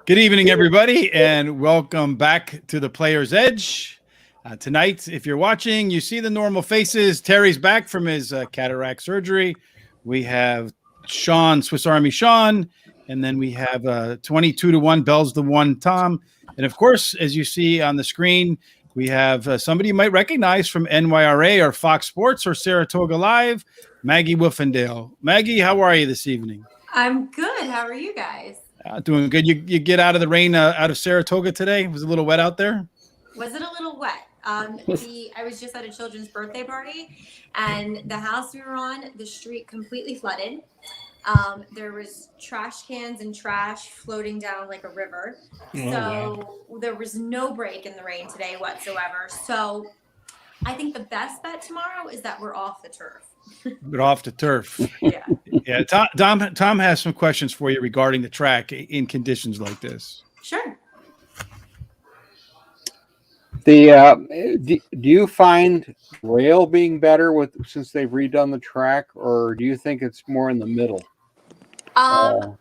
Good evening, everybody, and welcome back to the Player's Edge. Tonight, if you're watching, you see the normal faces. Terry's back from his cataract surgery. We have Shawn, Swiss Army Shawn, and then we have 22-1, Bell's the one, Tom. And of course, as you see on the screen, we have somebody you might recognize from NYRA or Fox Sports or Saratoga Live, Maggie Wolfendale. Maggie, how are you this evening? I'm good. How are you guys? Doing good. You get out of the rain out of Saratoga today? Was it a little wet out there? Was it a little wet? I was just at a children's birthday party, and the house we were on, the street completely flooded. There was trash cans and trash floating down like a river. There was no break in the rain today whatsoever. So I think the best bet tomorrow is that we're off the turf. We're off the turf. Yeah. Yeah. Tom has some questions for you regarding the track in conditions like this. Sure. Do you find rail being better since they've redone the track, or do you think it's more in the middle? I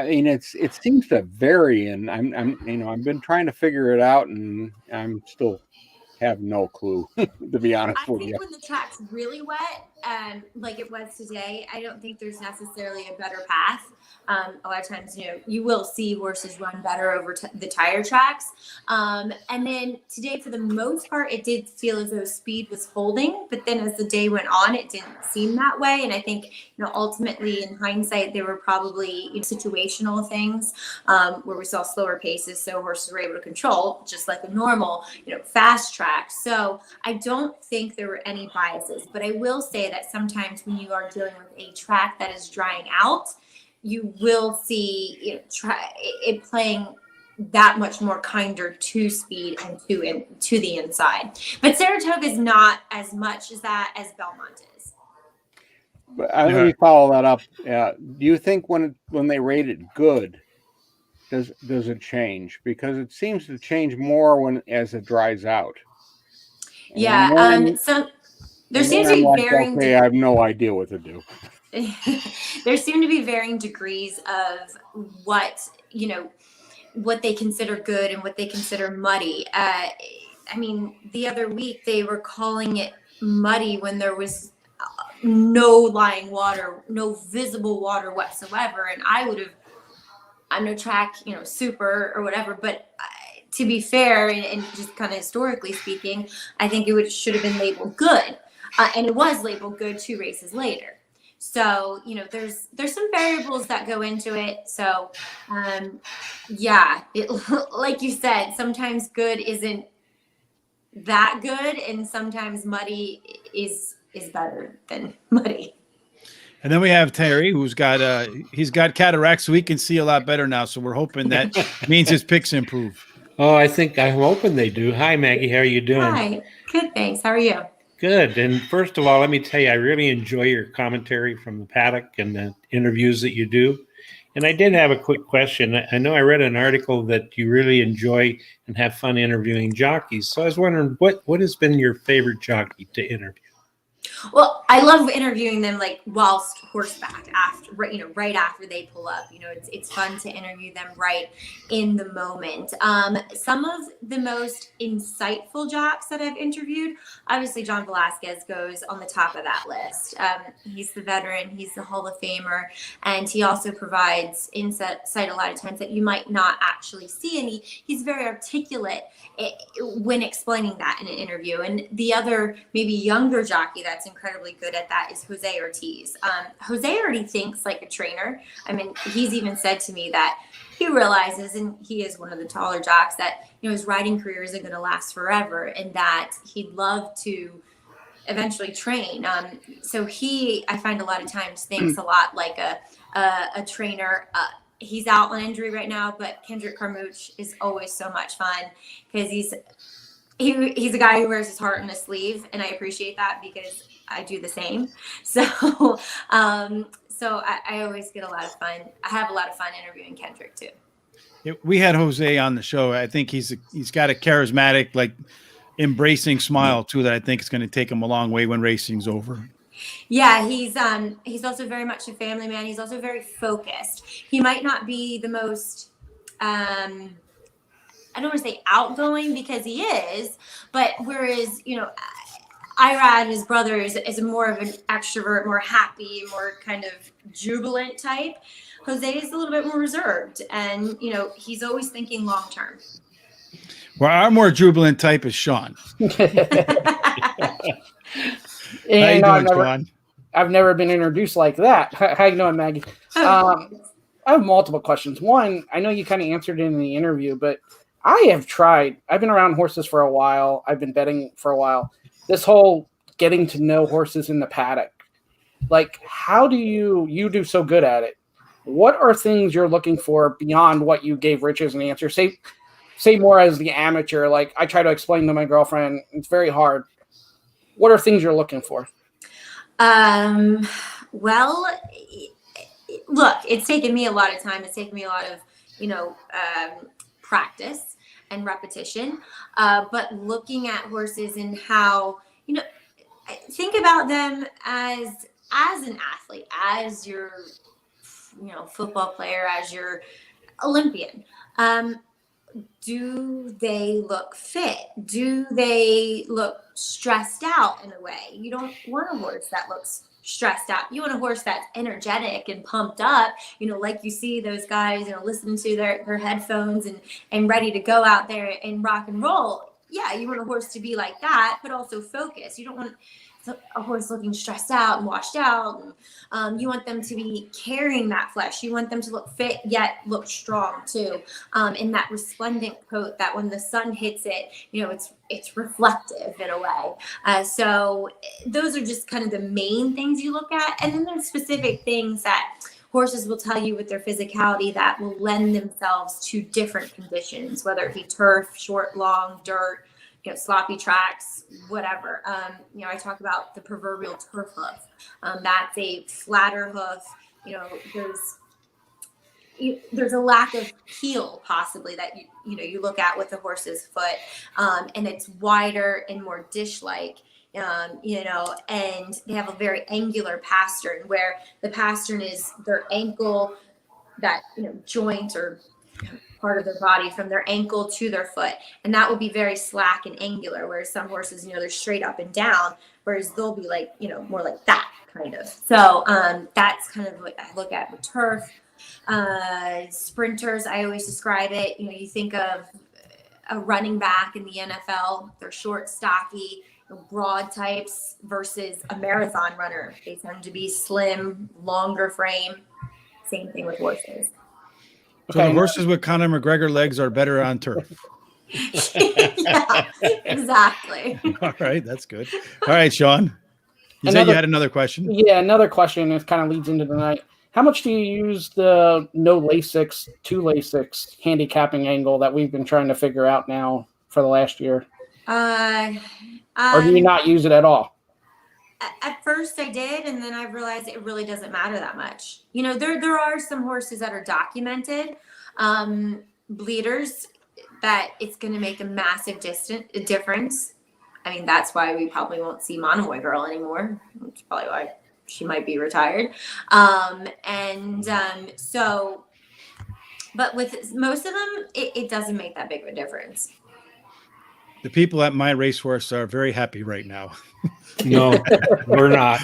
mean, it seems to vary, and I've been trying to figure it out, and I'm still have no clue, to be honest with you. I think when the track's really wet, like it was today, I don't think there's necessarily a better path. A lot of times, you will see horses run better over the tire tracks. And then today, for the most part, it did feel as though speed was holding. But then as the day went on, it didn't seem that way. And I think, ultimately, in hindsight, there were probably situational things where we saw slower paces, so horses were able to control, just like a normal, fast track. So I don't think there were any biases. But I will say that sometimes when you are dealing with a track that is drying out, you will see it playing that much more kinder to speed and to the inside. But Saratoga is not as much as that as Belmont is. But let me follow that up. Do you think when they rate it good, does it change? Because it seems to change more as it dries out. Yeah. So there seems to be varying. Okay, I have no idea what to do. There seem to be varying degrees of what they consider good and what they consider muddy. The other week they were calling it muddy when there was no lying water, no visible water whatsoever. And I'm no track, super or whatever, but to be fair and just kind of historically speaking, I think should have been labeled good. And it was labeled good 2 races later. So, there's some variables that go into it. So, like you said, sometimes good isn't that good, and sometimes muddy is better than muddy. And then we have Terry, who's got he's got cataracts, so he can see a lot better now. So we're hoping that means his picks improve. Oh, I'm hoping they do. Hi, Maggie. How are you doing? Hi. Good, thanks. How are you? Good. And first of all, let me tell you, I really enjoy your commentary from the paddock and the interviews that you do. And I did have a quick question. I know I read an article that you really enjoy and have fun interviewing jockeys. So I was wondering, what has been your favorite jockey to interview? Well, I love interviewing them like whilst horseback right after they pull up. It's fun to interview them right in the moment. Some of the most insightful jocks that I've interviewed, obviously John Velasquez goes on the top of that list. He's the veteran, he's the Hall of Famer, and he also provides insight a lot of times that you might not actually see. And he's very articulate when explaining that in an interview. And the other maybe younger jockey that's incredibly good at that is Jose Ortiz. Jose already thinks like a trainer. He's even said to me that he realizes, and he is one of the taller jocks, that his riding career isn't going to last forever, and that he'd love to eventually train. So I find a lot of times thinks a lot like a trainer. He's out on injury right now, but Kendrick Carmouche is always so much fun because he's a guy who wears his heart on his sleeve, and I appreciate that because I do the same. So I always get a lot of fun. I have a lot of fun interviewing Kendrick too. Yeah, we had Jose on the show. I think he's got a charismatic, embracing smile too that I think is going to take him a long way when racing's over. Yeah, he's also very much a family man. He's also very focused. He might not be the most I don't want to say outgoing because he is, but whereas, Ira, his brother, is more of an extrovert, more happy, more kind of jubilant type. Jose is a little bit more reserved, and he's always thinking long term. Well, our more jubilant type is Shawn. And How you doing, Shawn? I've never been introduced like that. How you doing, Maggie? I have multiple questions. One, I know you kind of answered it in the interview, but I've been around horses for a while. I've been betting for a while. This whole getting to know horses in the paddock, like, how do you do so good at it? What are things you're looking for beyond what you gave Rich as an answer? Say more as the amateur. Like, I try to explain to my girlfriend, it's very hard. What are things you're looking for? Well, look, it's taken me a lot of time. It's taken me a lot of, practice and repetition. But looking at horses and how, think about them as an athlete, as your, football player, as your Olympian. Do they look fit? Do they look stressed out in a way? You don't want a horse that looks stressed out. You want a horse that's energetic and pumped up, like you see those guys, listening to their headphones and ready to go out there and rock and roll. Yeah, you want a horse to be like that, but also focused. You don't want a horse looking stressed out and washed out. And, you want them to be carrying that flesh. You want them to look fit, yet look strong too. In that resplendent coat that when the sun hits it, it's reflective in a way. So those are just kind of the main things you look at. And then there's specific things that horses will tell you with their physicality that will lend themselves to different conditions, whether it be turf, short, long, dirt, sloppy tracks, whatever. I talk about the proverbial turf hoof. That's a flatter hoof. There's a lack of heel possibly that you look at with the horse's foot, and it's wider and more dish-like. And they have a very angular pastern where the pastern is their ankle, that joint or part of their body from their ankle to their foot, and that will be very slack and angular, whereas some horses they're straight up and down, whereas they'll be like more like that kind of. So that's kind of what I look at with turf. Sprinters, I always describe it, you think of a running back in the NFL, they're short, stocky, broad types versus a marathon runner. They tend to be slim, longer frame. Same thing with horses. So the horses with Conor McGregor legs are better on turf. Yeah, exactly. All right, that's good. All right, Shawn. You said you had another question? Yeah, another question. It kind of leads into the night. How much do you use the no Lasix, 2 Lasix handicapping angle that we've been trying to figure out now for the last year? Or do you not use it at all? At first I did, and then I realized it really doesn't matter that much. There are some horses that are documented, bleeders, that it's going to make a massive difference. I mean, that's why we probably won't see Monomoy Girl anymore. That's probably why she might be retired. So, but with most of them, it doesn't make that big of a difference. The people at my racehorse are very happy right now. No, we're not.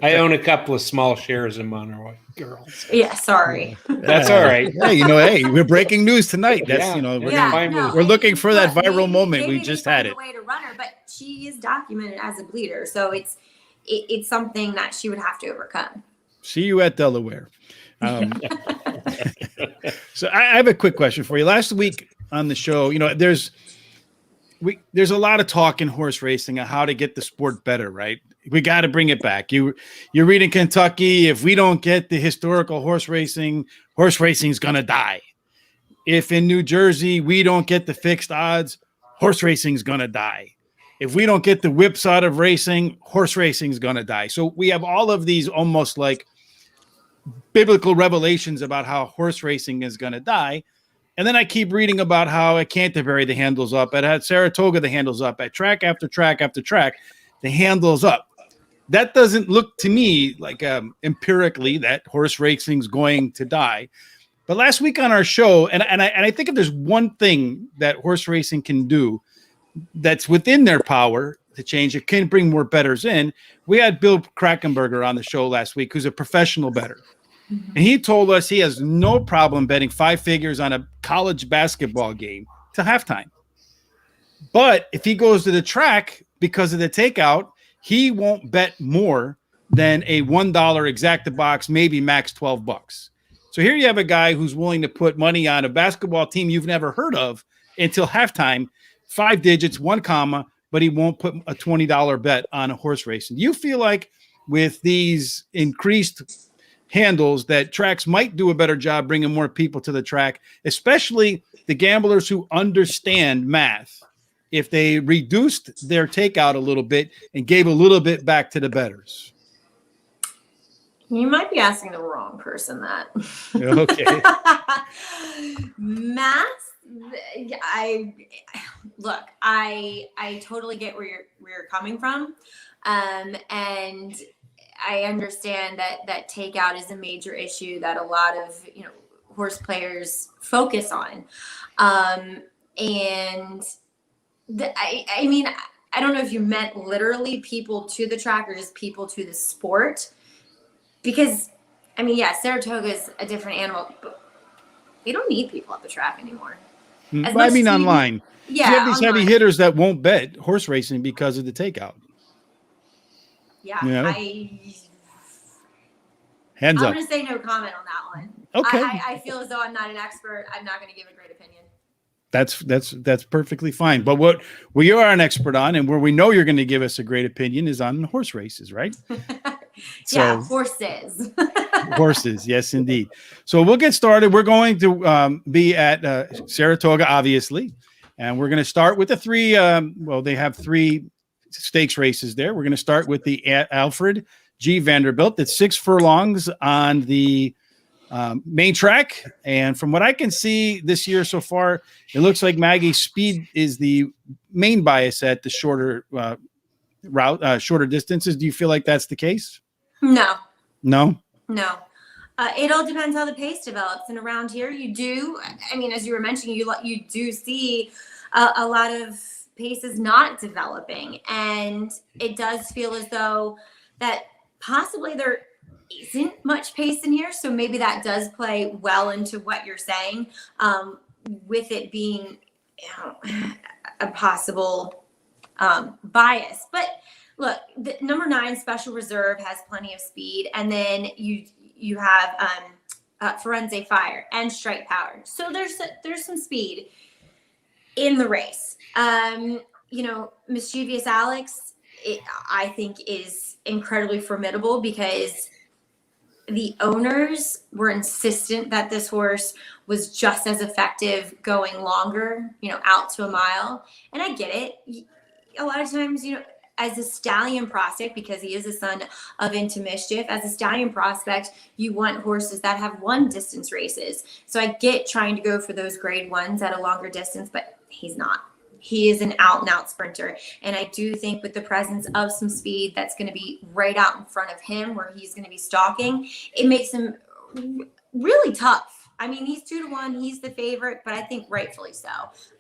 I own a couple of small shares in Monroe Girls. Yeah, sorry. That's all right. Hey, we're breaking news tonight. That's we're looking for that viral moment. Maybe we just had it. Way to run her, but she is documented as a bleeder, so it's something that she would have to overcome. See you at Delaware. So I have a quick question for you. Last week on the show, there's a lot of talk in horse racing on how to get the sport better, right? We got to bring it back. You're reading Kentucky. If we don't get the historical horse racing's going to die. If in New Jersey, we don't get the fixed odds, horse racing's going to die. If we don't get the whips out of racing, horse racing's going to die. So we have all of these almost like biblical revelations about how horse racing is going to die. And then I keep reading about how at Canterbury, the handle's up. At Saratoga, the handle's up. At track after track after track, the handle's up. That doesn't look to me like empirically that horse racing's going to die. But last week on our show, and I think if there's one thing that horse racing can do that's within their power to change, it can bring more bettors in. We had Bill Krakenberger on the show last week, who's a professional bettor. And he told us he has no problem betting 5 figures on a college basketball game to halftime. But if he goes to the track because of the takeout, he won't bet more than a $1 exacta box, maybe max $12. So here you have a guy who's willing to put money on a basketball team you've never heard of until halftime, 5 digits, 1 comma, but he won't put a $20 bet on a horse race. And you feel like with these increased handles that tracks might do a better job bringing more people to the track, especially the gamblers who understand math, if they reduced their takeout a little bit and gave a little bit back to the bettors? You might be asking the wrong person that. Okay. Math, I totally get where you're coming from. And I understand that takeout is a major issue that a lot of, horse players focus on. And I mean, I don't know if you meant literally people to the track or just people to the sport. Because, I mean, yeah, Saratoga is a different animal, but they don't need people at the track anymore. I mean, online. Yeah. You have these heavy hitters that won't bet horse racing because of the takeout. Yeah. Hands up. I'm going to say no comment on that one. Okay. I feel as though I'm not an expert. I'm not going to give a great opinion. That's perfectly fine. But what we are an expert on, and where we know you're going to give us a great opinion, is on horse races, right? Yeah, horses. Horses, yes, indeed. So we'll get started. We're going to be at Saratoga, obviously, and we're going to start with the 3. They have 3 stakes races there. We're going to start with the Alfred G Vanderbilt. That's 6 furlongs on the main track, and from what I can see this year so far, it looks like Maggie's speed is the main bias at the shorter shorter distances. Do you feel like that's the case? No. It all depends how the pace develops, and around here you do. I mean, as you were mentioning, you do see a lot of paces not developing, and it does feel as though that possibly there isn't much pace in here, so maybe that does play well into what you're saying, with it being a possible bias. But look, the number 9 Special Reserve has plenty of speed, and then you have Firenze Fire and Strike Power, so there's some speed in the race. Mischievous Alex, I think, is incredibly formidable because the owners were insistent that this horse was just as effective going longer, out to a mile. And I get it. A lot of times, as a stallion prospect, because he is a son of Into Mischief, as a stallion prospect, you want horses that have 1 distance races. So I get trying to go for those grade 1s at a longer distance, but he's not. He is an out-and-out sprinter. And I do think with the presence of some speed that's going to be right out in front of him where he's going to be stalking, it makes him really tough. I mean, he's 2-1. He's the favorite, but I think rightfully so.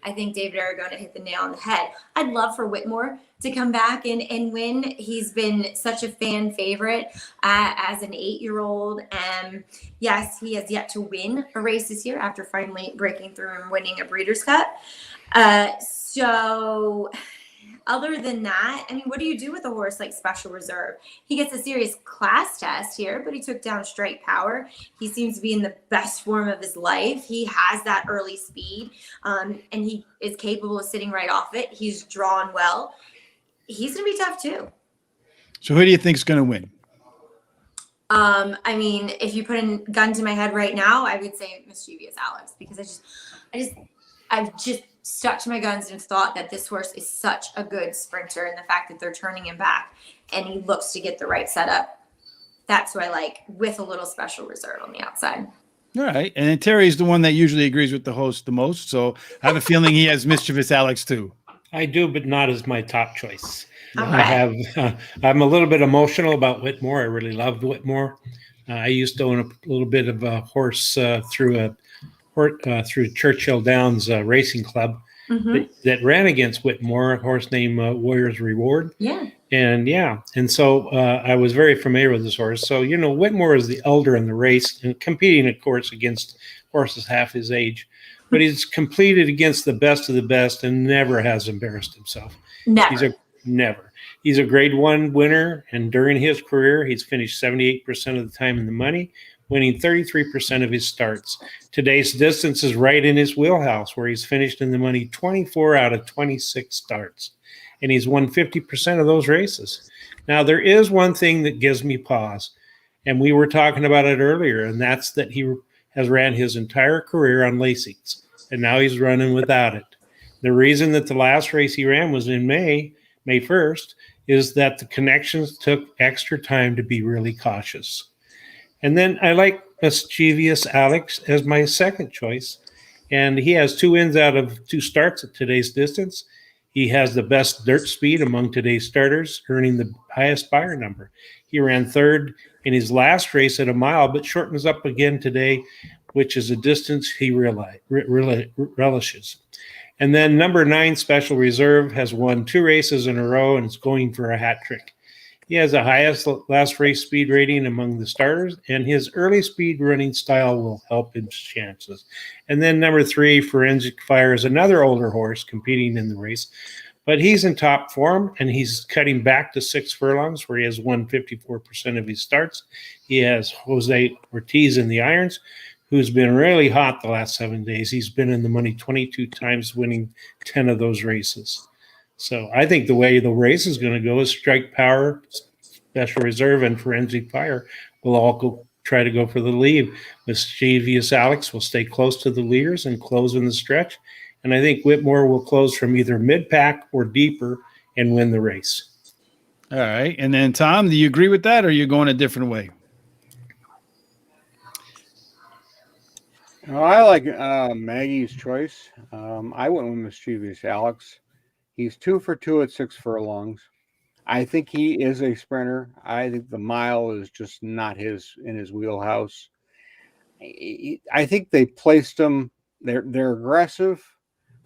I think David Aragona hit the nail on the head. I'd love for Whitmore to come back and win. He's been such a fan favorite as an 8-year-old. Yes, he has yet to win a race this year after finally breaking through and winning a Breeders' Cup. So other than that, I mean, what do you do with a horse like Special Reserve? He gets a serious class test here, but he took down Strike Power. He seems to be in the best form of his life. He has that early speed, and he is capable of sitting right off it. He's drawn well. He's going to be tough too. So who do you think is going to win? I mean, if you put a gun to my head right now, I would say Mischievous Alex, because I've just stuck to my guns and thought that this horse is such a good sprinter, and the fact that they're turning him back and he looks to get the right setup, that's who I like, with a little Special Reserve on the outside. All right. And then Terry's the one that usually agrees with the host the most, so I have a feeling he has Mischievous Alex too. I do, but not as my top choice. Okay. I'm a little bit emotional about Whitmore. I really loved Whitmore. I used to own a little bit of a horse through Churchill Downs Racing Club that ran against Whitmore, a horse named Warrior's Reward. Yeah. And so I was very familiar with this horse. So, Whitmore is the elder in the race and competing, of course, against horses half his age. But he's competed against the best of the best and never has embarrassed himself. Never. He's a grade 1 winner, and during his career, he's finished 78% of the time in the money, winning 33% of his starts. Today's distance is right in his wheelhouse, where he's finished in the money 24 out of 26 starts, and he's won 50% of those races. Now, there is one thing that gives me pause, and we were talking about it earlier, and that's that he has ran his entire career on Lasix, and now he's running without it. The reason that the last race he ran was in May 1st, is that the connections took extra time to be really cautious. And then I like Mischievous Alex as my second choice, and he has 2 wins out of 2 starts at today's distance. He has the best dirt speed among today's starters, earning the highest buyer number. He ran 3rd in his last race at a mile, but shortens up again today, which is a distance he relishes. And then number 9, Special Reserve, has won 2 races in a row and is going for a hat trick. He has the highest last race speed rating among the starters, and his early speed running style will help his chances. And then number 3, Forensic Fire, is another older horse competing in the race, but he's in top form, and he's cutting back to 6 furlongs, where he has won 54% of his starts. He has Jose Ortiz in the irons, who's been really hot the last 7 days. He's been in the money 22 times, winning 10 of those races. So I think the way the race is going to go is Strike Power, Special Reserve, and Forensic Fire will all try to go for the lead. Mischievous Alex will stay close to the leaders and close in the stretch. And I think Whitmore will close from either mid-pack or deeper and win the race. All right. And then, Tom, do you agree with that, or are you going a different way? I like Maggie's choice. I went with Mischievous Alex. He's 2 for 2 at 6 furlongs. I think he is a sprinter. I think the mile is just not in his wheelhouse. I think they placed him. They're aggressive,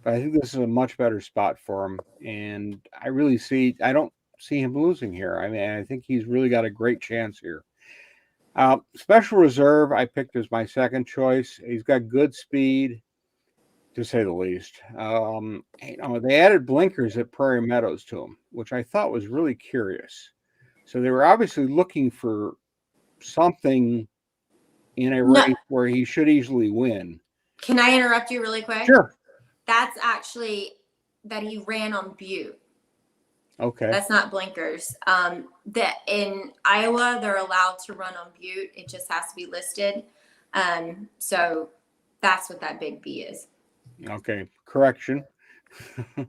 but I think this is a much better spot for him. And I don't see him losing here. I mean, I think he's really got a great chance here. Special Reserve, I picked as my second choice. He's got good speed, to say the least. They added blinkers at Prairie Meadows to him, which I thought was really curious. So they were obviously looking for something in a race where he should easily win. Can I interrupt you really quick? Sure. That's actually that he ran on Butte. Okay. That's not blinkers. That in Iowa, they're allowed to run on Butte. It just has to be listed. So that's what that big B is. Okay. Correction.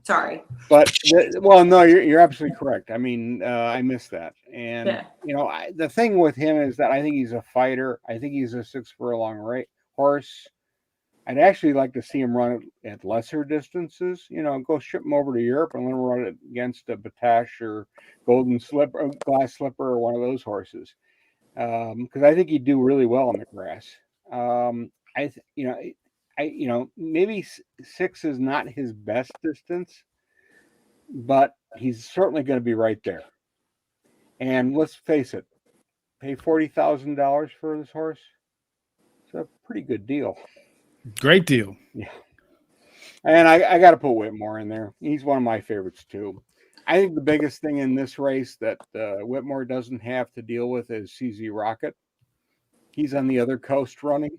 Sorry. But no, you're absolutely correct. I mean, I missed that. And the thing with him is that I think he's a fighter. I think he's a 6 furlong horse. I'd actually like to see him run it at lesser distances. Go ship him over to Europe and let him run it against a Batash or Golden Slipper, Glass Slipper, or one of those horses. Because I think he'd do really well on the grass. Maybe 6 is not his best distance, but he's certainly going to be right there. And let's face it, pay $40,000 for this horse. It's a pretty good deal. Great deal. Yeah. And I got to put Whitmore in there. He's one of my favorites too. I think the biggest thing in this race that Whitmore doesn't have to deal with is CZ Rocket. He's on the other coast running.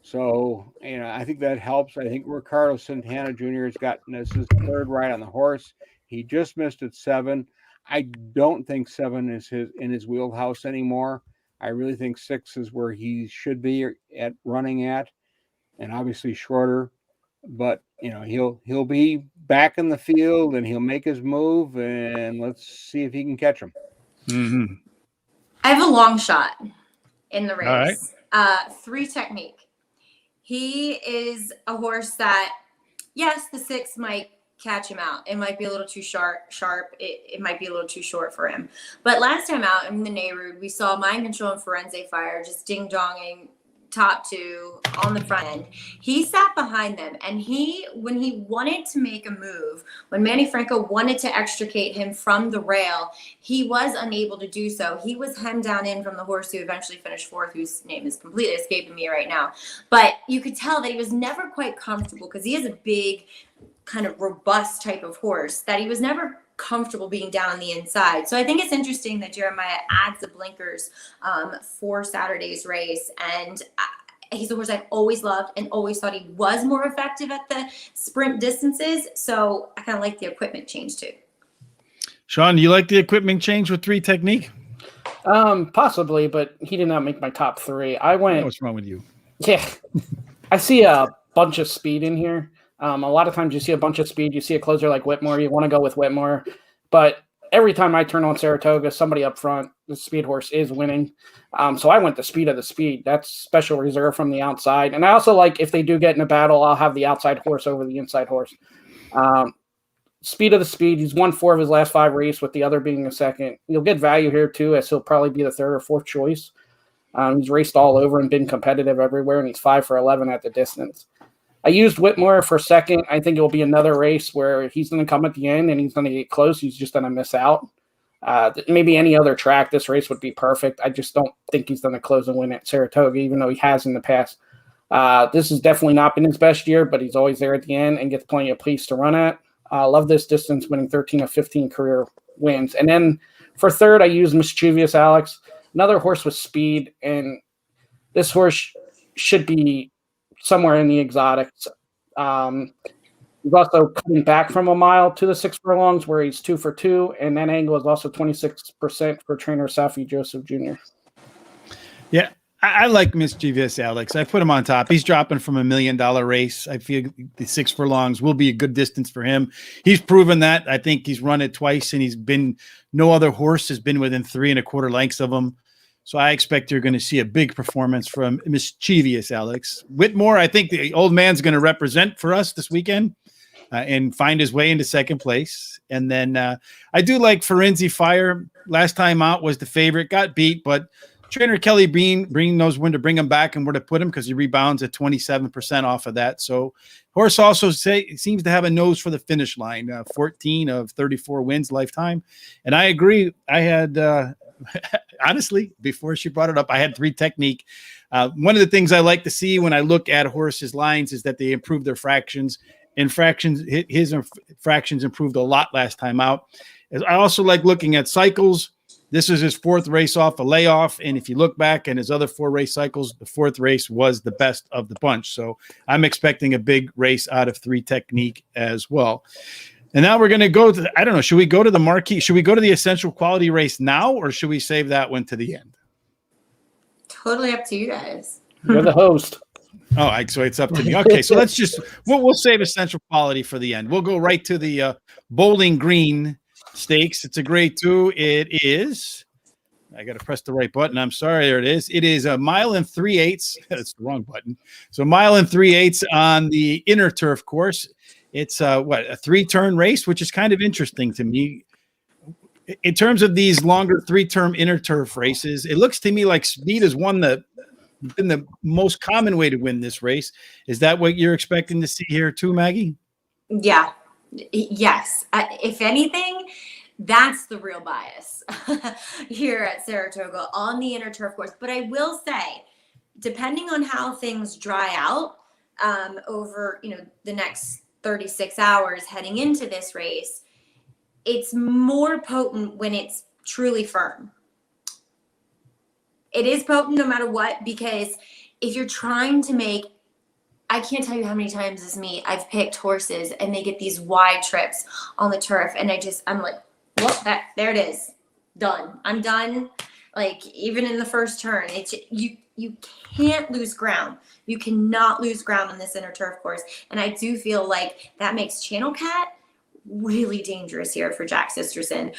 So, I think that helps. I think Ricardo Santana Jr. has gotten this his 3rd ride on the horse. He just missed at 7. I don't think 7 is in his wheelhouse anymore. I really think 6 is where he should be running at. And obviously shorter, but he'll be back in the field and he'll make his move, and let's see if he can catch him. Mm-hmm. I have a long shot in the race. All right. 3 Technique. He is a horse that, yes, the 6 might catch him out. It might be a little too sharp. It might be a little too short for him. But last time out in the NYRA, we saw Mind Control and Firenze Fire just ding-donging top two on the front end. He sat behind them, and when he wanted to make a move, when Manny Franco wanted to extricate him from the rail, he was unable to do so. He was hemmed down in from the horse who eventually finished fourth, whose name is completely escaping me right now. But you could tell that he was never quite comfortable, because he is a big, kind of robust type of horse, that he was never comfortable being down on the inside. So I think it's interesting that Jeremiah adds the blinkers for Saturday's race. And he's a horse I've always loved and always thought he was more effective at the sprint distances. So I kind of like the equipment change too. Shawn, do you like the equipment change with 3 Technique? Possibly, but he did not make my top 3. I went. What's wrong with you? Yeah. I see a bunch of speed in here. A lot of times you see a bunch of speed. You see a closer like Whitmore. You want to go with Whitmore. But every time I turn on Saratoga, somebody up front, the speed horse is winning. So I went the speed of the speed. That's special reserve from the outside. And I also like, if they do get in a battle, I'll have the outside horse over the inside horse. Speed of the speed. He's won 4 of his last 5 races, with the other being a second. You'll get value here too, as he'll probably be the 3rd or 4th choice. He's raced all over and been competitive everywhere, and he's 5 for 11 at the distance. I used Whitmore for second. I think it will be another race where he's going to come at the end and he's going to get close. He's just going to miss out. Maybe any other track, this race would be perfect. I just don't think he's going to close and win at Saratoga, even though he has in the past. This has definitely not been his best year, but he's always there at the end and gets plenty of pace to run at. I love this distance, winning 13 of 15 career wins. And then for third, I used Mischievous Alex, another horse with speed. And this horse should be somewhere in the exotics. He's also coming back from a mile to the 6 furlongs, where he's 2 for 2, and that angle is also 26% for trainer Safi Joseph Jr. Yeah, I like Mischievous Alex. I put him on top. He's dropping from $1 million race. I feel the 6 furlongs will be a good distance for him. He's proven that. I think he's run it twice, and no other horse has been within 3 1/4 lengths of him. So I expect you're going to see a big performance from Mischievous Alex. Whitmore, I think the old man's going to represent for us this weekend and find his way into second place. And then I do like Firenze Fire. Last time out was the favorite, got beat, but trainer Kelly Bean knows when to bring him back and where to put him, because he rebounds at 27% off of that. So horse also seems to have a nose for the finish line, 14 of 34 wins lifetime. And I agree. I had honestly, before she brought it up, I had 3 Technique. One of the things I like to see when I look at horses' lines is that they improve their fractions. His fractions improved a lot last time out. I also like looking at cycles. This is his 4th race off a layoff, and if you look back in his other 4 race cycles, the 4th race was the best of the bunch. So I'm expecting a big race out of 3 Technique as well. And now we're going to go to, I don't know, should we go to the marquee? Should we go to the essential quality race now, or should we save that one to the end? Totally up to you guys. You're the host. Oh, so it's up to me. Okay, so let's just, we'll save essential quality for the end. We'll go right to the Bowling Green Stakes. It's a grade 2. It is, I got to press the right button. I'm sorry. There it is. It is a 1 3/8. That's the wrong button. So 1 3/8 on the inner turf course. It's a 3-turn race, which is kind of interesting to me. In terms of these longer 3-turn inner turf races, it looks to me like speed has been the most common way to win this race. Is that what you're expecting to see here too, Maggie? Yeah. Yes. If anything, that's the real bias here at Saratoga on the inner turf course. But I will say, depending on how things dry out over the next 36 hours heading into this race, it's more potent when it's truly firm. It is potent no matter what, because if you're trying to make, I can't tell you how many times as me, I've picked horses and they get these wide trips on the turf, and I'm like, well, there it is. Done. I'm done. Like, even in the first turn, it's you can't lose ground. You cannot lose ground on this inner turf course. And I do feel like that makes Channel Cat really dangerous here for Jack Sisterson.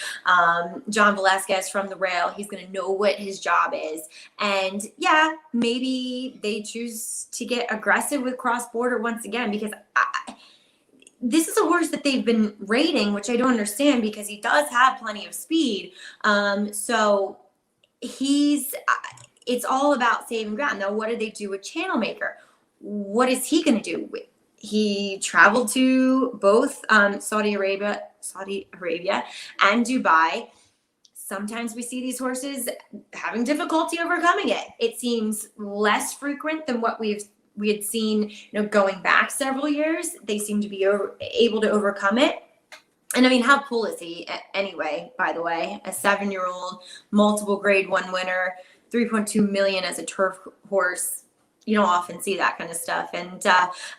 John Velasquez from the rail, he's going to know what his job is. And yeah, maybe they choose to get aggressive with cross border once again, because this is a horse that they've been rating, which I don't understand because he does have plenty of speed. So it's all about saving ground. Now, what did they do with Channel Maker? What is he going to do? He traveled to both Saudi Arabia and Dubai. Sometimes we see these horses having difficulty overcoming it. It seems less frequent than what we had seen, going back several years. They seem to be able to overcome it. And I mean, how cool is he anyway, by the way? A 7-year-old, multiple grade 1 winner, 3.2 million as a turf horse. You don't often see that kind of stuff. And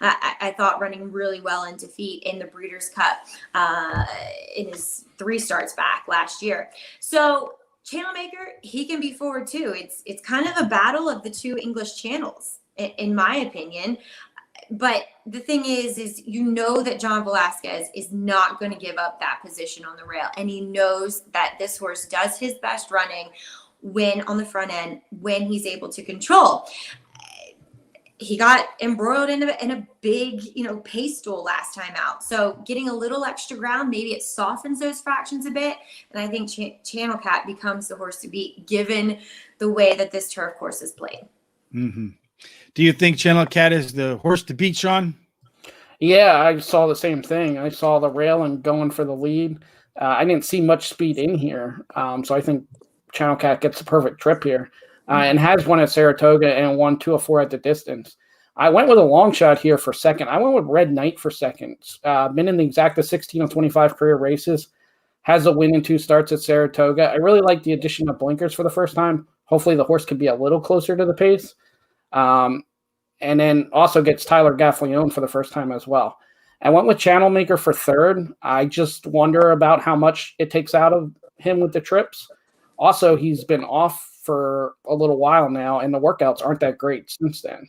I thought running really well in defeat in the Breeders' Cup in his 3 starts back last year. So Channel Maker, he can be forward too. It's kind of a battle of the 2 English channels, in my opinion. But the thing is that John Velasquez is not going to give up that position on the rail. And he knows that this horse does his best running when on the front end, when he's able to control. He got embroiled in a big, pace duel last time out. So getting a little extra ground, maybe it softens those fractions a bit. And I think Channel Cat becomes the horse to beat, given the way that this turf course is played. Mm-hmm. Do you think Channel Cat is the horse to beat, Shawn? Yeah, I saw the same thing. I saw the rail and going for the lead. I didn't see much speed in here. So I think Channel Cat gets the perfect trip here. And has won at Saratoga and won 204 at the distance. I went with a long shot here for second. I went with Red Knight for second. Been in the exacta 16 of 25 career races. Has a win in 2 starts at Saratoga. I really like the addition of blinkers for the first time. Hopefully the horse could be a little closer to the pace. And then also gets Tyler Gaffalione for the first time as well. I went with Channel Maker for third. I just wonder about how much it takes out of him with the trips. Also, he's been off for a little while now, and the workouts aren't that great since then.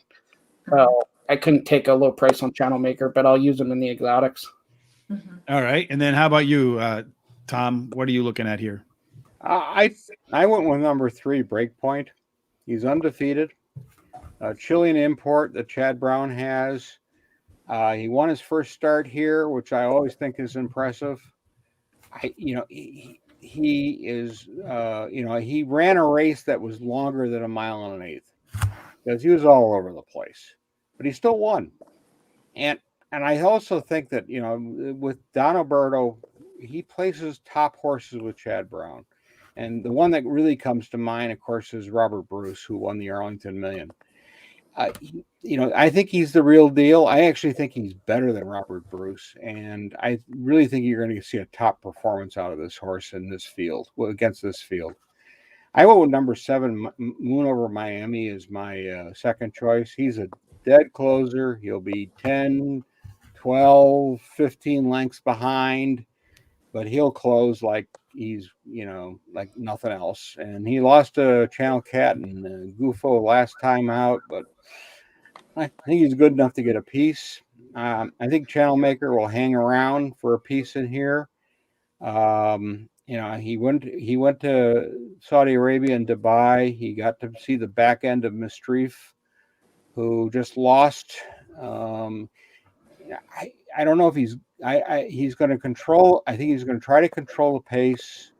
So I couldn't take a low price on Channel Maker, but I'll use him in the exotics. Mm-hmm. All right. And then how about you, Tom? What are you looking at here? I went with number 3, Breakpoint. He's undefeated. Chilean import that Chad Brown has. He won his first start here, which I always think is impressive. He ran a race that was longer than 1 mile and 1/8 because he was all over the place, but he still won. And I also think that, with Don Alberto, he places top horses with Chad Brown. And the one that really comes to mind, of course, is Robert Bruce, who won the Arlington Million. I think he's the real deal. I actually think he's better than Robert Bruce, and I really think you're going to see a top performance out of this horse in this field, against this field. I went with number 7, Moon Over Miami, is my second choice. He's a dead closer. He'll be 10, 12, 15 lengths behind, but he'll close like he's, like nothing else. And he lost to Channel Cat and Gufo last time out, but I think he's good enough to get a piece. I think Channel Maker will hang around for a piece in here. He went to Saudi Arabia and Dubai. He got to see the back end of Mistreef, who just lost. I don't know if he's going to control. I think he's going to try to control the pace,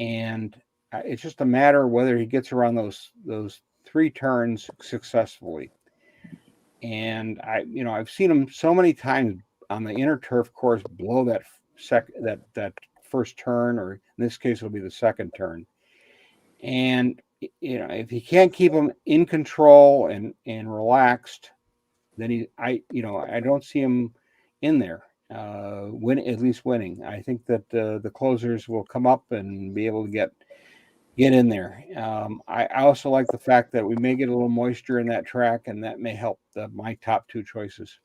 and it's just a matter of whether he gets around those 3 turns successfully. And I've seen him so many times on the inner turf course blow that first turn, or in this case it'll be the second turn. And if he can't keep him in control and relaxed, then I don't see him in there at least winning. I think that the closers will come up and be able to get in there. I also like the fact that we may get a little moisture in that track, and that may help my top 2 choices.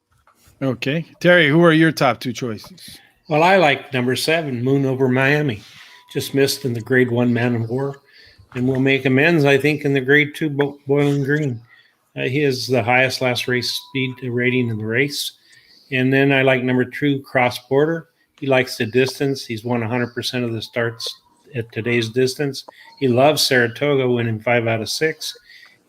Okay. Terry, who are your top 2 choices? Well, I like number 7, Moon Over Miami. Just missed in the grade 1 Man of War, and will make amends, I think, in the grade 2 Boiling Green. He has the highest last race speed rating in the race. And then I like number 2, Cross Border. He likes the distance. He's won 100% of the starts at today's distance. He loves Saratoga, winning 5 out of 6.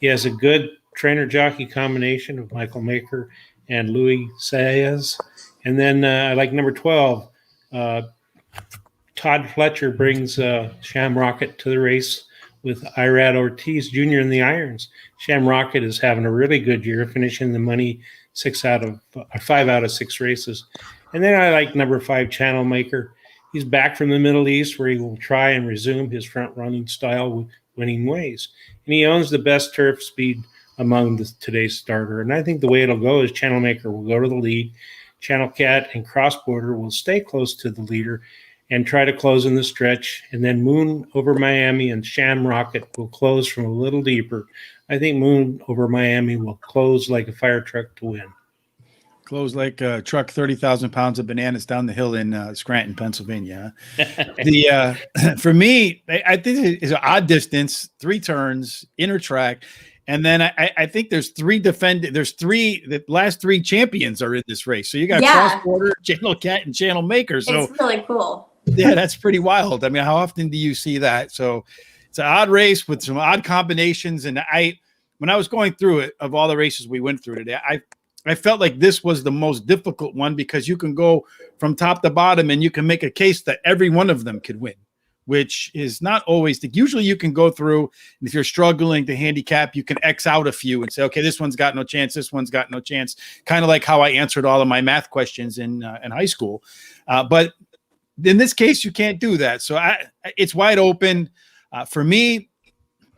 He has a good trainer-jockey combination of Michael Maker and Louis Saez. And then I like number 12. Todd Fletcher brings Sham Rocket to the race with Irad Ortiz Jr. in the irons. Sham Rocket is having a really good year, finishing the money 5 out of 6 races. And then I like number 5, Channel Maker. He's back from the Middle East, where he will try and resume his front-running style with winning ways. And he owns the best turf speed among today's starter. And I think the way it'll go is Channel Maker will go to the lead. Channel Cat and Cross Border will stay close to the leader and try to close in the stretch. And then Moon Over Miami and Sham Rocket will close from a little deeper. I think Moon Over Miami will close like a fire truck to win. Close like a truck 30,000 pounds of bananas down the hill in Scranton, Pennsylvania. For me, I think it's an odd distance, 3 turns, inner track. And then I think there's 3 the last 3 champions are in this race. So you got Cross Border, Channel Cat, and Channel Maker. So it's really cool. Yeah, that's pretty wild. I mean, how often do you see that? So it's an odd race with some odd combinations. And when I was going through it, of all the races we went through today, I felt like this was the most difficult one because you can go from top to bottom and you can make a case that every one of them could win, which is not always usually you can go through. And if you're struggling to handicap, you can X out a few and say, okay, this one's got no chance. This one's got no chance. Kind of like how I answered all of my math questions in high school. But in this case, you can't do that. So it's wide open. For me,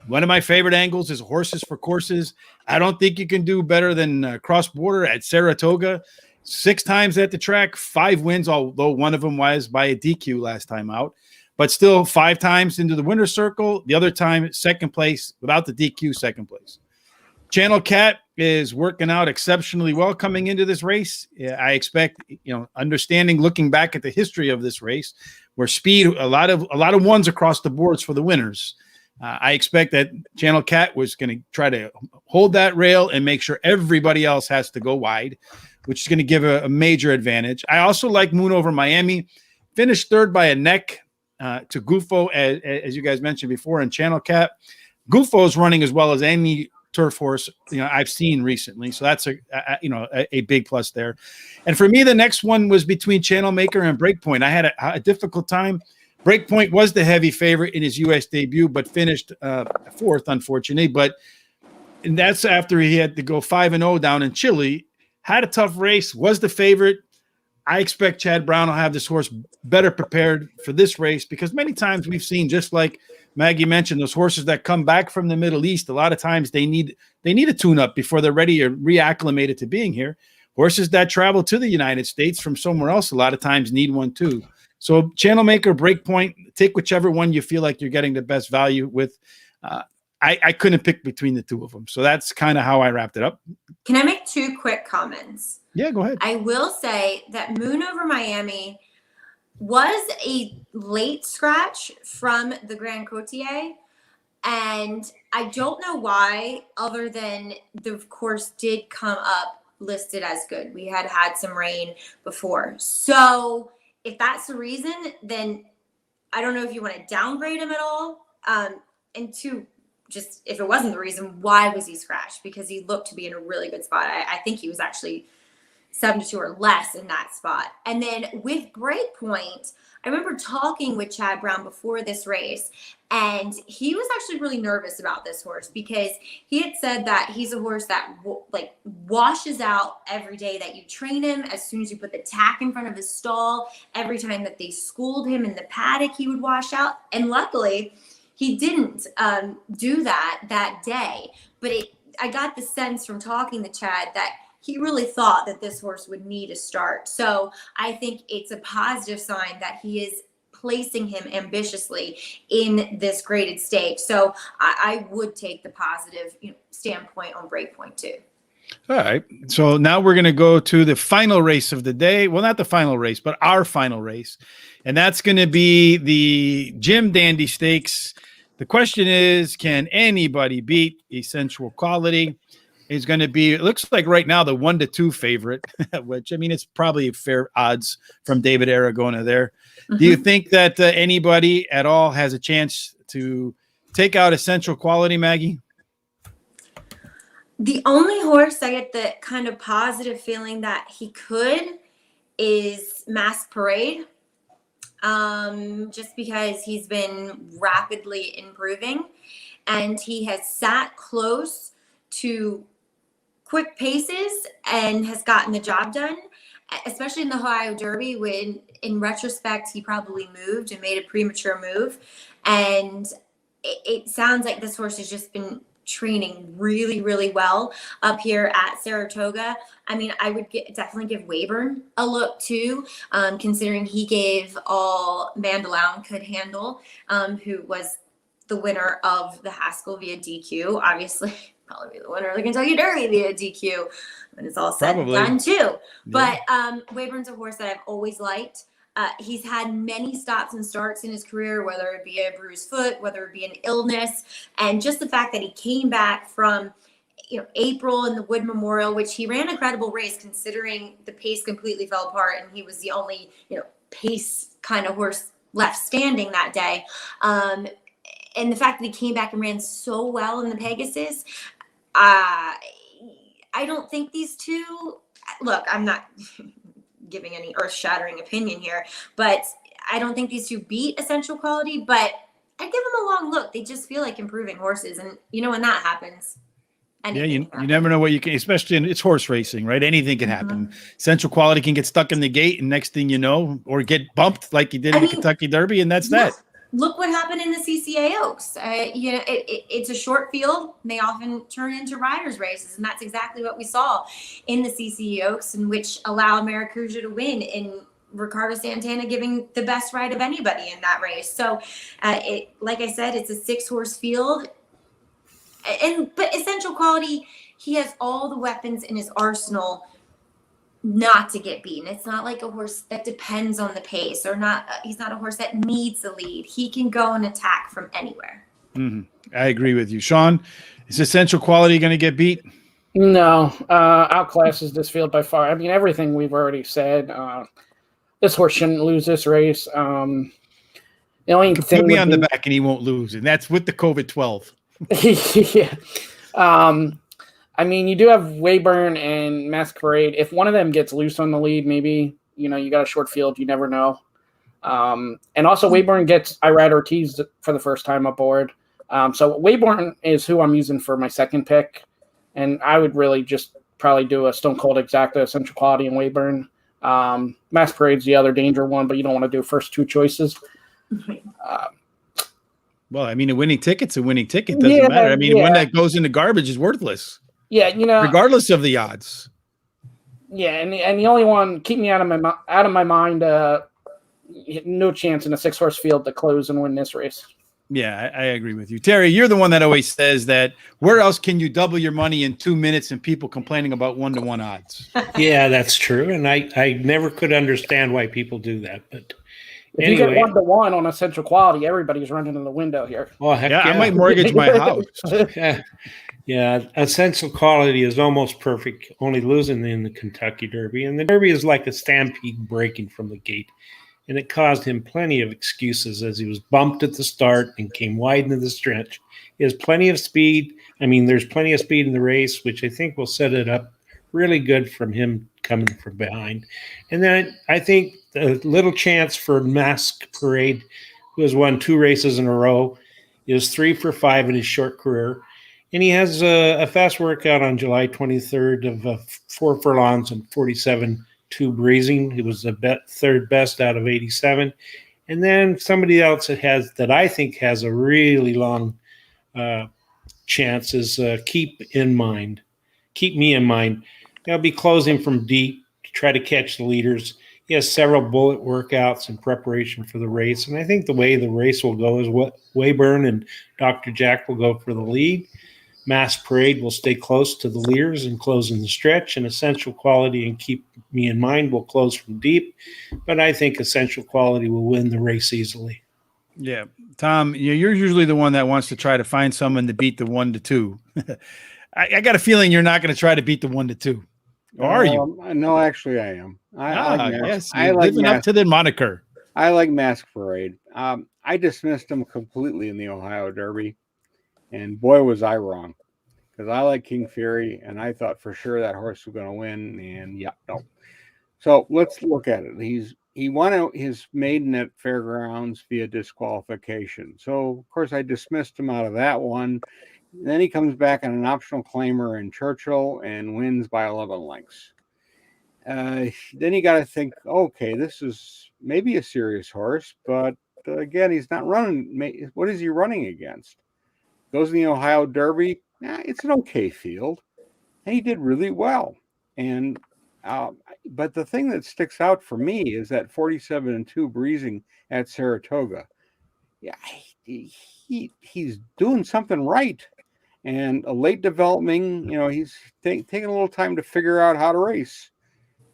one of my favorite angles is horses for courses. I don't think you can do better than Cross Border at Saratoga. 6 times at the track, 5 wins, although one of them was by a DQ last time out. But still 5 times into the winner's circle. The other time, second place without the DQ, second place. Channel Cat is working out exceptionally well coming into this race. I expect, understanding, looking back at the history of this race, where speed, a lot of ones across the boards for the winners. I expect that Channel Cat was going to try to hold that rail and make sure everybody else has to go wide, which is going to give a major advantage. I also like Moon Over Miami. Finished 3rd by a neck to Gufo, as you guys mentioned before, and Channel Cat. Gufo is running as well as any turf horse I've seen recently, so that's a big plus there. And for me, the next one was between Channel Maker and Breakpoint. I had a difficult time. Breakpoint was the heavy favorite in his U.S. debut, but finished 4th, unfortunately. And that's after he had to go 5-0 down in Chile. Had a tough race, was the favorite. I expect Chad Brown will have this horse better prepared for this race because many times we've seen, just like Maggie mentioned, those horses that come back from the Middle East, a lot of times they need a tune-up before they're ready or reacclimated to being here. Horses that travel to the United States from somewhere else a lot of times need one too. So Channel Maker, Breakpoint, take whichever one you feel like you're getting the best value with. I couldn't pick between the 2 of them. So that's kind of how I wrapped it up. Can I make 2 quick comments? Yeah, go ahead. I will say that Moon Over Miami was a late scratch from the Grand Cotier. And I don't know why, other than the course did come up listed as good. We had some rain before. So if that's the reason, then I don't know if you want to downgrade him at all. And 2, just if it wasn't the reason, why was he scratched? Because he looked to be in a really good spot. I think he was actually 72 or less in that spot. And then with Breakpoint, I remember talking with Chad Brown before this race, and he was actually really nervous about this horse because he had said that he's a horse that washes out every day that you train him. As soon as you put the tack in front of his stall, every time that they schooled him in the paddock, he would wash out. And luckily, he didn't do that day. But I got the sense from talking to Chad that he really thought that this horse would need a start. So I think it's a positive sign that he is placing him ambitiously in this graded stakes. So I would take the positive standpoint on Breakpoint too. All right. So now we're going to go to the final race of the day. Well, not the final race, but our final race. And that's going to be the Jim Dandy Stakes. The question is, can anybody beat Essential Quality? Is going to be, it looks like right now, the 1-2 favorite, which, I mean, it's probably fair odds from David Aragona there. Mm-hmm. Do you think that anybody at all has a chance to take out Essential Quality, Maggie? The only horse I get the kind of positive feeling that he could is Mask Parade. Just because he's been rapidly improving and he has sat close to quick paces and has gotten the job done, especially in the Ohio Derby, when in retrospect he probably moved and made a premature move. And it sounds like this horse has just been training really, really well up here at Saratoga. I mean, I would definitely give Weyburn a look too, considering he gave all Vandalown could handle, who was the winner of the Haskell via DQ. Obviously, probably the winner of the Kentucky Derby via DQ when it's all said and done too. Yeah. But Weyburn's a horse that I've always liked. He's had many stops and starts in his career, whether it be a bruised foot, whether it be an illness, and just the fact that he came back from, April in the Wood Memorial, which he ran a credible race considering the pace completely fell apart and he was the only, pace kind of horse left standing that day. And the fact that he came back and ran so well in the Pegasus, I don't think these two. Look, I'm not giving any earth-shattering opinion here, but I don't think these two beat Essential Quality, but I give them a long look. They just feel like improving horses, and when that happens, you never know what you can, especially it's horse racing, right? Anything can happen. Essential Quality can get stuck in the gate, and next thing you know, or get bumped like he did in the Kentucky Derby, and that's that. Look what happened in the CCA Oaks. It's a short field. And they often turn into riders' races, and that's exactly what we saw in the CCA Oaks, in which allowed Maracuja to win, in Ricardo Santana giving the best ride of anybody in that race. So, like I said, it's a 6-horse field, but Essential Quality, he has all the weapons in his arsenal not to get beaten. It's not like a horse that depends on the pace, or not. He's not a horse that needs the lead. He can go and attack from anywhere. Mm-hmm. I agree with you, Shawn. Is Essential Quality going to get beat? No, outclasses this field by far. I mean, everything we've already said. This horse shouldn't lose this race. The only thing put me on the back and he won't lose, and that's with the COVID-12. Yeah. I mean, you do have Weyburn and Masquerade. If one of them gets loose on the lead, maybe, you got a short field. You never know. And also Weyburn gets Irad Ortiz for the first time aboard. So Weyburn is who I'm using for my second pick. And I would really just probably do a Stone Cold Exacta, Essential Quality, and Weyburn. Masquerade's the other danger one, but you don't want to do first two choices. Well, I mean, a winning ticket's a winning ticket. Doesn't matter. I mean, one that goes into garbage is worthless. Yeah, regardless of the odds. Yeah, and the only one, keep me out of my mind. No chance in a 6-horse field to close and win this race. Yeah, I agree with you, Terry. You're the one that always says that. Where else can you double your money in 2 minutes and people complaining about 1-to-1 odds? Yeah, that's true, and I never could understand why people do that, but. If you get 1-to-1 on Essential Quality, everybody's running in the window here. Oh, heck yeah. I might mortgage my house. Yeah, Essential Quality is almost perfect, only losing in the Kentucky Derby. And the Derby is like a stampede breaking from the gate. And it caused him plenty of excuses, as he was bumped at the start and came wide into the stretch. He has plenty of speed. I mean, there's plenty of speed in the race, which I think will set it up really good from him coming from behind. And then I think the little chance for Mask Parade, who has won 2 races in a row, is 3 for 5 in his short career. And he has a fast workout on July 23rd of 4 furlongs and 47-2 breezing. He was the third best out of 87. And then somebody else that I think has a really long chance is Keep Me in Mind. He'll be closing from deep to try to catch the leaders. He has several bullet workouts in preparation for the race. And I think the way the race will go is what Weyburn and Dr. Jack will go for the lead. Mass Parade will stay close to the leaders and close in the stretch. And Essential Quality and Keep Me in Mind will close from deep. But I think Essential Quality will win the race easily. Yeah. Tom, you're usually the one that wants to try to find someone to beat the 1-to-2. I got a feeling you're not going to try to beat the 1-to-2. Or are you? No, actually, I am. Yes, you're living up to the moniker. I like Mask Parade. I dismissed him completely in the Ohio Derby, and boy, was I wrong. because I like King Fury, and I thought for sure that horse was going to win, and yeah, no. So let's look at it. He won his maiden at Fairgrounds via disqualification. So of course I dismissed him out of that one. Then he comes back on an optional claimer in Churchill and wins by 11 lengths. Then you got to think, okay, this is maybe a serious horse, but again, he's not running. What is he running against? Goes in the Ohio Derby. It's an okay field, and he did really well. And but the thing that sticks out for me is that 47-2 breezing at Saratoga. Yeah, he's doing something right. And a late developing, he's taking a little time to figure out how to race.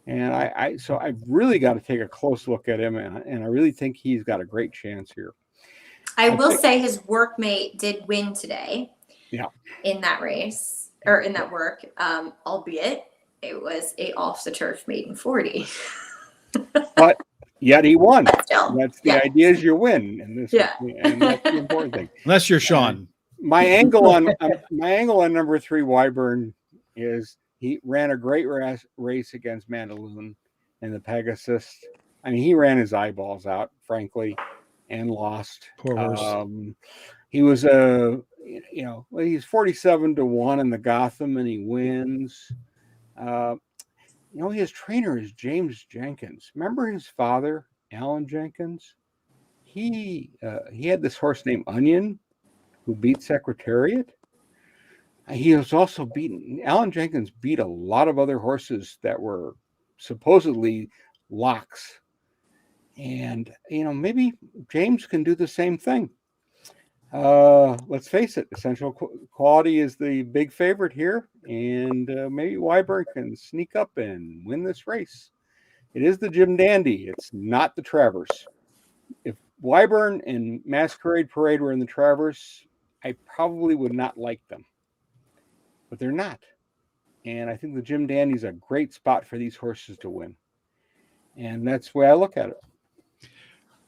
And so I've really got to take a close look at him, and I really think he's got a great chance here. I will say his workmate did win today. Yeah. In that race, or in that work, albeit it was a off the turf maiden 40. But yet he won. Still, that's the idea, is you win, and and that's the important thing. Unless you're Shawn. My angle on number 3, Wyburn, is he ran a great race against Mandaloon in the Pegasus. I mean, he ran his eyeballs out, frankly, and lost. Poor horse. He was he's 47-1 in the Gotham, and he wins. His trainer is James Jenkins. Remember his father, Alan Jenkins? He had this horse named Onion, who beat Secretariat. He was also beaten. Alan Jenkins beat a lot of other horses that were supposedly locks. And, maybe James can do the same thing. Let's face it, Essential Quality is the big favorite here. And maybe Wyburn can sneak up and win this race. It is the Jim Dandy. It's not the Travers. If Wyburn and Masquerade Parade were in the Travers, I probably would not like them. But they're not. And I think the Jim Dandy is a great spot for these horses to win. And that's the way I look at it.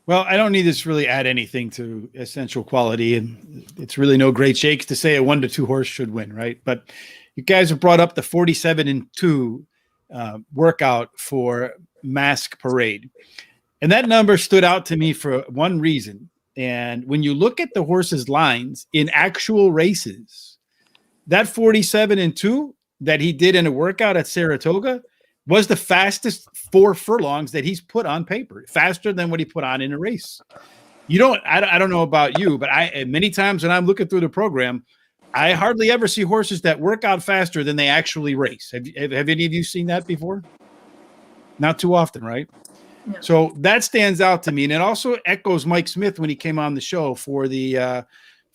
Well, I don't need to really add anything to Essential Quality. And it's really no great shakes to say a 1-2 horse should win, right? But you guys have brought up the 47-2 workout for Mask Parade. And that number stood out to me for one reason. And when you look at the horse's lines in actual races, that 47-2 that he did in a workout at Saratoga was the fastest 4 furlongs that he's put on paper, faster than what he put on in a race. I don't know about you, but many times when I'm looking through the program, I hardly ever see horses that work out faster than they actually race. Have any of you seen that before? Not too often, right? No. So that stands out to me. And it also echoes Mike Smith when he came on the show for the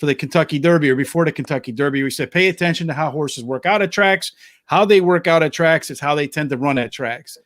Kentucky Derby, or before the Kentucky Derby. We said, pay attention to how horses work out at tracks. How they work out at tracks is how they tend to run at tracks.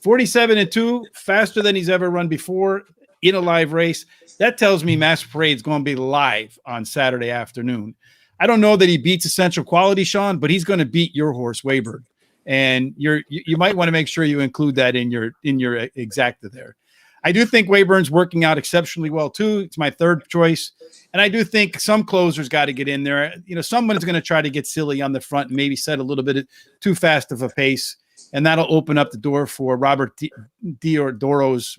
47-2, faster than he's ever run before in a live race. That tells me Mask Parade's going to be live on Saturday afternoon. I don't know that he beats Essential Quality, Shawn, but he's going to beat your horse, Wyburn. And you might want to make sure you include that in your exacta there. I do think Wayburn's working out exceptionally well too. It's my third choice. And I do think some closers got to get in there. Someone's going to try to get silly on the front and maybe set a little bit too fast of a pace. And that'll open up the door for Robertino Diodoro's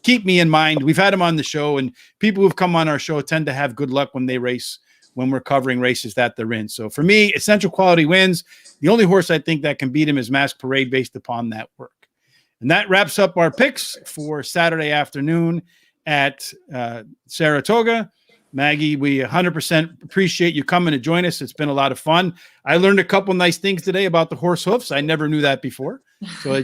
Keep Me in Mind. We've had him on the show, and people who've come on our show tend to have good luck when they race, when we're covering races that they're in. So for me, Essential Quality wins. The only horse I think that can beat him is Mask Parade based upon that work. And that wraps up our picks for Saturday afternoon at Saratoga. Maggie, we 100% appreciate you coming to join us. It's been a lot of fun. I learned a couple nice things today about the horse hoofs. I never knew that before. So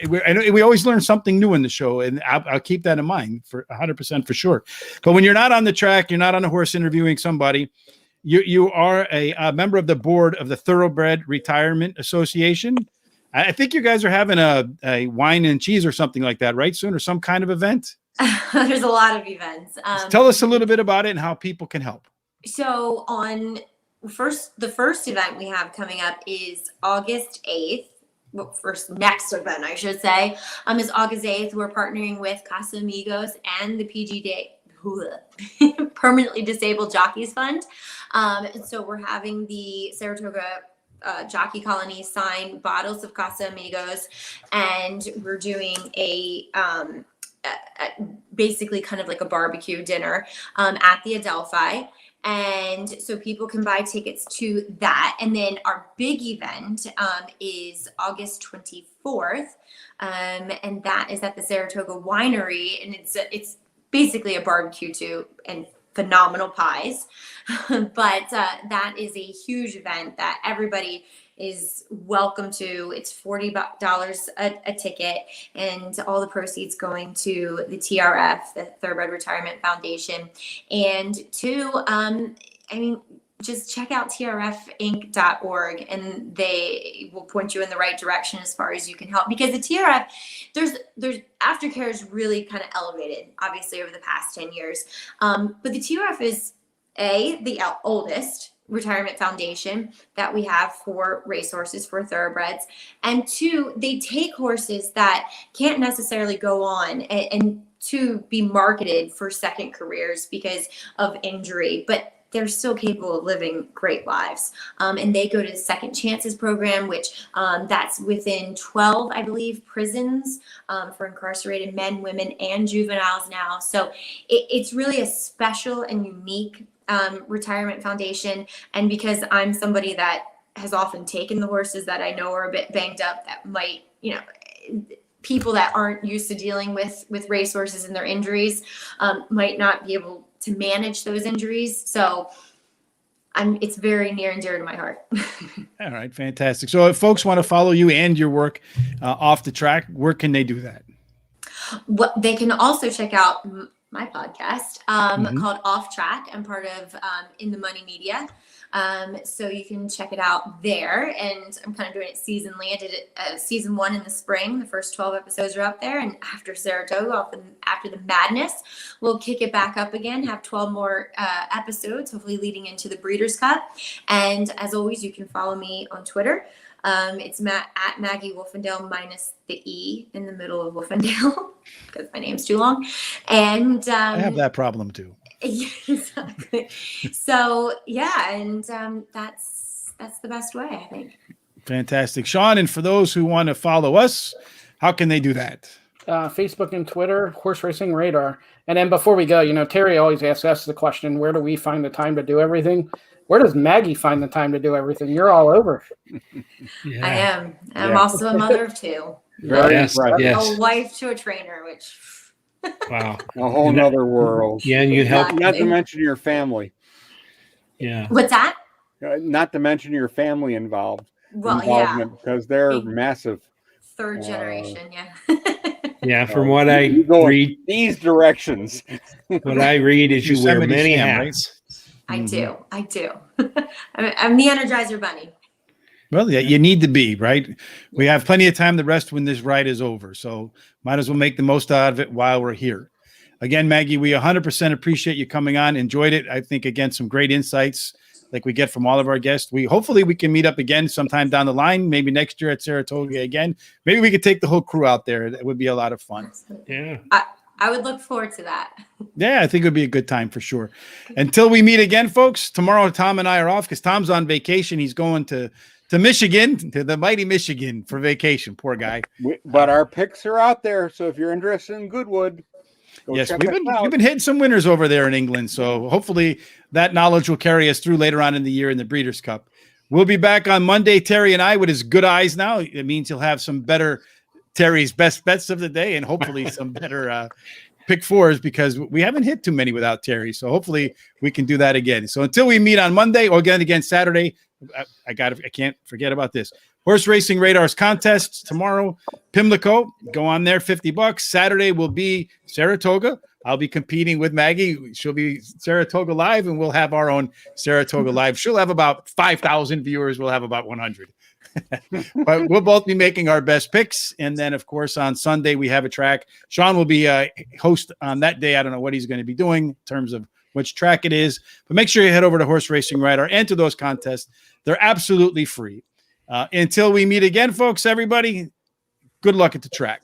we always learn something new in the show, and I'll keep that in mind for 100% for sure. But when you're not on the track, you're not on a horse interviewing somebody, you are a member of the board of the Thoroughbred Retirement Association. I think you guys are having a wine and cheese or something like that, right, soon, or some kind of event? There's a lot of events. Tell us a little bit about it and how people can help. So the first event we have coming up is August 8th. Well, next event, I should say, is August 8th. We're partnering with Casamigos and the permanently disabled jockeys fund. And so we're having the Saratoga Jockey Colony sign bottles of Casamigos, and we're doing a basically kind of like a barbecue dinner at the Adelphi. And so people can buy tickets to that. And then our big event is August 24th. And that is at the Saratoga Winery. And it's basically a barbecue too, and phenomenal pies. But that is a huge event that everybody is welcome to. It's $40 a ticket, and all the proceeds going to the TRF, the Thoroughbred Retirement Foundation. And just check out trfinc.org, and they will point you in the right direction as far as you can help, because the TRF, there's aftercare is really kind of elevated, obviously, over the past 10 years. But the TRF is the oldest retirement foundation that we have for racehorses, for thoroughbreds, and 2, they take horses that can't necessarily go on and to be marketed for second careers because of injury, but they're still capable of living great lives. And they go to the Second Chances program, which that's within 12, I believe, prisons for incarcerated men, women, and juveniles now. So it's really a special and unique retirement foundation. And because I'm somebody that has often taken the horses that I know are a bit banged up, that might, people that aren't used to dealing with racehorses and their injuries might not be able to manage those injuries. So it's very near and dear to my heart. All right, fantastic. So if folks want to follow you and your work off the track, where can they do that? They can also check out my podcast called Off Track. I'm part of In the Money Media. So you can check it out there. And I'm kind of doing it seasonally. I did it season 1 in the spring. The first 12 episodes are up there. And after Saratoga, after the madness, we'll kick it back up again, have 12 more episodes, hopefully leading into the Breeders' Cup. And as always, you can follow me on Twitter. It's at Maggie Wolfendale minus the E in the middle of Wolfendale because my name's too long. And I have that problem too. Exactly. So yeah, and that's the best way, I think. Fantastic, Shawn. And for those who want to follow us, how can they do that? Facebook and Twitter, Horse Racing Radar. And then before we go, Terry always asks us the question, where do we find the time to do everything? Where does Maggie find the time to do everything? You're all over. Yeah. I am. I'm also a mother of 2. Yes. A wife to a trainer, which wow, a whole nother world. Yeah, and you help. Not to mention your family. Yeah. What's that? Not to mention your family involvement, because they're massive. Third generation, Yeah, from what I read, these directions. What I read is you wear many hats. I do. I'm the Energizer Bunny. Well, yeah, you need to be, right? We have plenty of time to rest when this ride is over. So might as well make the most out of it while we're here. Again, Maggie, we 100% appreciate you coming on. Enjoyed it. I think, again, some great insights like we get from all of our guests. Hopefully we can meet up again sometime down the line, maybe next year at Saratoga again. Maybe we could take the whole crew out there. That would be a lot of fun. Yeah. I would look forward to that. Yeah, I think it would be a good time for sure. Until we meet again, folks, tomorrow Tom and I are off because Tom's on vacation. He's going to Michigan, to the mighty Michigan for vacation. Poor guy. But our picks are out there. So if you're interested in Goodwood, yes, we've been hitting some winners over there in England. So hopefully that knowledge will carry us through later on in the year in the Breeders' Cup. We'll be back on Monday, Terry and I, with his good eyes now. It means he'll have some better Terry's best bets of the day and hopefully some better pick 4s, because we haven't hit too many without Terry. So hopefully we can do that again. So until we meet on Monday or again Saturday, I can't forget about this. Horse Racing Radar's contests tomorrow. Pimlico, go on there, $50. Saturday will be Saratoga. I'll be competing with Maggie. She'll be Saratoga Live, and we'll have our own Saratoga Live. She'll have about 5,000 viewers. We'll have about 100. But we'll both be making our best picks. And then, of course, on Sunday, we have a track. Shawn will be a host on that day. I don't know what he's going to be doing in terms of which track it is. But make sure you head over to Horse Racing Radar and to those contests. They're absolutely free. Until we meet again, folks, everybody, good luck at the track.